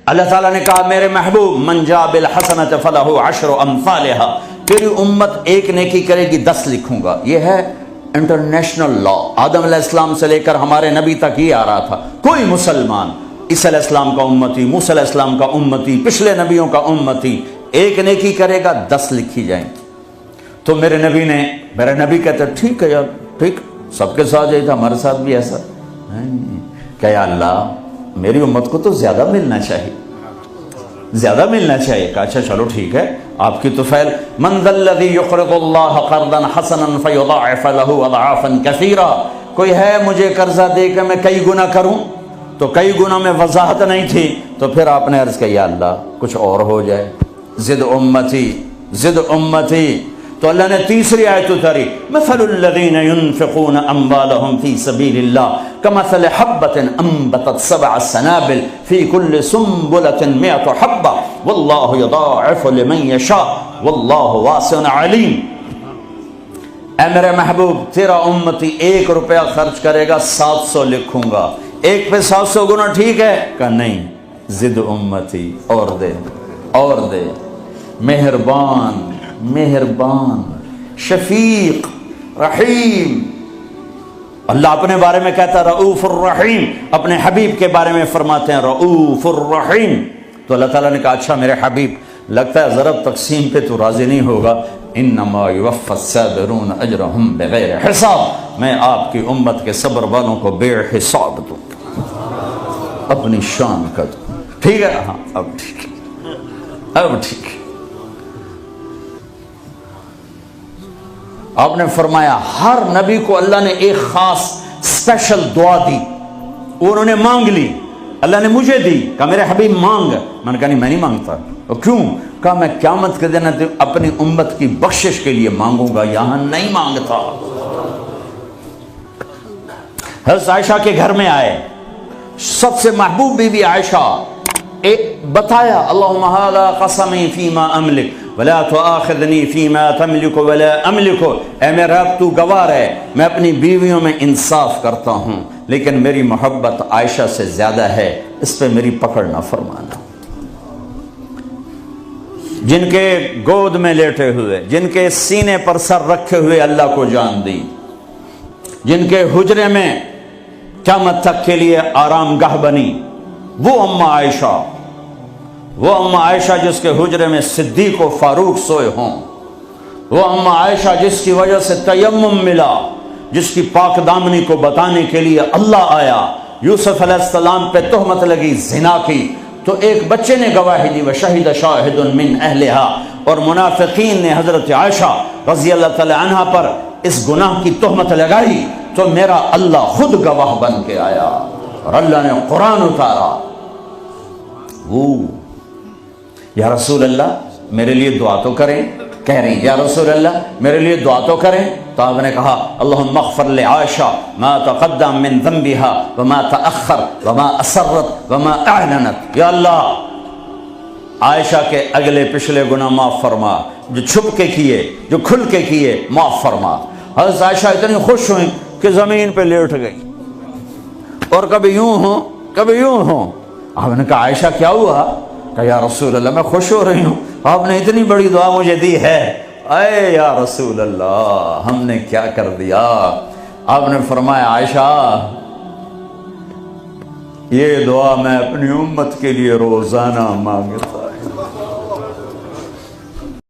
اللہ تعالیٰ نے کہا میرے محبوب من جاء بالحسنۃ فلہ عشر امثالھا، تیری امت ایک نیکی کرے گی 10 لکھوں گا. یہ ہے انٹرنیشنل لا. آدم علیہ السلام سے لے کر ہمارے نبی تک یہ آ رہا تھا. کوئی مسلمان عیسیٰ علیہ السلام کا امتی، موسیٰ علیہ السلام کا امتی، پچھلے نبیوں کا امتی، ایک نیکی کرے گا 10 لکھی جائیں گی. تو میرے نبی کہتے ٹھیک ہے یار، ٹھیک، سب کے ساتھ یہی تھا، ہمارے ساتھ بھی ایسا. کہ یا اللہ میری امت کو تو زیادہ ملنا چاہیے، زیادہ ملنا چاہیے. کہا اچھا چلو ٹھیک ہے، آپ کی تو فعل من ذا الذی یقرض اللہ قرضا حسنا فیضاعف له اضعافا کثیرا، کوئی ہے مجھے قرضہ دے کہ میں کئی گنا کروں؟ تو کئی گنا میں وضاحت نہیں تھی، تو پھر آپ نے عرض کیا یا اللہ کچھ اور ہو جائے، زد امتی زد امتی. تو اللہ نے تیسری آیت اتاری مثل الذین ينفقون اموالهم فی سبیل اللہ کمثل حبۃ انبتت 7 سنابل فی کل سنبلۃ 100 حبۃ واللہ یضاعف لمن یشاء واللہ واسع علیم. اے میرے محبوب تیرا امتی 1 روپیہ خرچ کرے گا 700 لکھوں گا. ایک پہ 700 گنا ٹھیک ہے؟ کہ نہیں، زد امتی، اور دے اور دے. مہربان مہربان شفیق رحیم. اللہ اپنے بارے میں کہتا ہے رؤوف الرحیم، اپنے حبیب کے بارے میں فرماتے ہیں رؤوف الرحیم. تو اللہ تعالیٰ نے کہا اچھا میرے حبیب لگتا ہے ضرب تقسیم پہ تو راضی نہیں ہوگا. انما یوفی الصابرون اجرہم بغیر حساب، میں آپ کی امت کے صبر والوں کو بے حساب دوں، اپنی شان کا دوں. ٹھیک ہے؟ ہاں اب ٹھیک ہے، اب ٹھیک ہے. آپ نے فرمایا ہر نبی کو اللہ نے ایک خاص اسپیشل دعا دی، انہوں نے مانگ لی، اللہ نے مجھے دی. کہا میرے حبیب مانگ. میں نے کہا نہیں میں نہیں مانگتا. کیوں؟ کہا میں قیامت کے دن اپنی امت کی بخشش کے لیے مانگوں گا، یہاں نہیں مانگتا. حضرت عائشہ کے گھر میں آئے، سب سے محبوب بیوی عائشہ، بتایا اللہم ھذا قسمی فیما املک ولا تؤاخذنی فیما تملک ولا املک. اے میرے رب تو گواہ ہے میں اپنی بیویوں میں انصاف کرتا ہوں، لیکن میری محبت عائشہ سے زیادہ ہے، اس پہ میری پکڑ نہ فرمانا. جن کے گود میں لیٹے ہوئے، جن کے سینے پر سر رکھے ہوئے اللہ کو جان دی، جن کے حجرے میں قیامت تک کے لیے آرام گاہ بنی، وہ اماں عائشہ، وہ اماں عائشہ جس کے حجرے میں صدیق و فاروق سوئے ہوں، وہ اماں عائشہ جس کی وجہ سے تیمم ملا، جس کی پاک دامنی کو بتانے کے لیے اللہ آیا. یوسف علیہ السلام پہ تہمت لگی زنا کی، تو ایک بچے نے گواہی دی وشہد شاہد من اہلہا، اور منافقین نے حضرت عائشہ رضی اللہ تعالی عنہا پر اس گناہ کی تہمت لگائی، تو میرا اللہ خود گواہ بن کے آیا اور اللہ نے قرآن اتارا. وہ یا رسول اللہ میرے لیے دعا تو کریں، کہہ رہی یا رسول اللہ میرے لیے دعا تو کریں. تو آپ نے کہا اللہم اغفر لعائشہ ما تقدم من ذنبها وما تأخر وما اسرت وما اعلنت. یا اللہ عائشہ کے اگلے پچھلے گناہ معاف فرما، جو چھپ کے کیے جو کھل کے کیے معاف فرما. حضرت عائشہ اتنی خوش ہوئیں کہ زمین پہ لیٹ گئی، اور کبھی یوں ہوں کبھی یوں ہوں. آپ نے کہا عائشہ کیا ہوا؟ کہ یا رسول اللہ میں خوش ہو رہی ہوں، آپ نے اتنی بڑی دعا مجھے دی ہے. اے یا رسول اللہ ہم نے کیا کر دیا؟ آپ نے فرمایا عائشہ یہ دعا میں اپنی امت کے لیے روزانہ مانگتا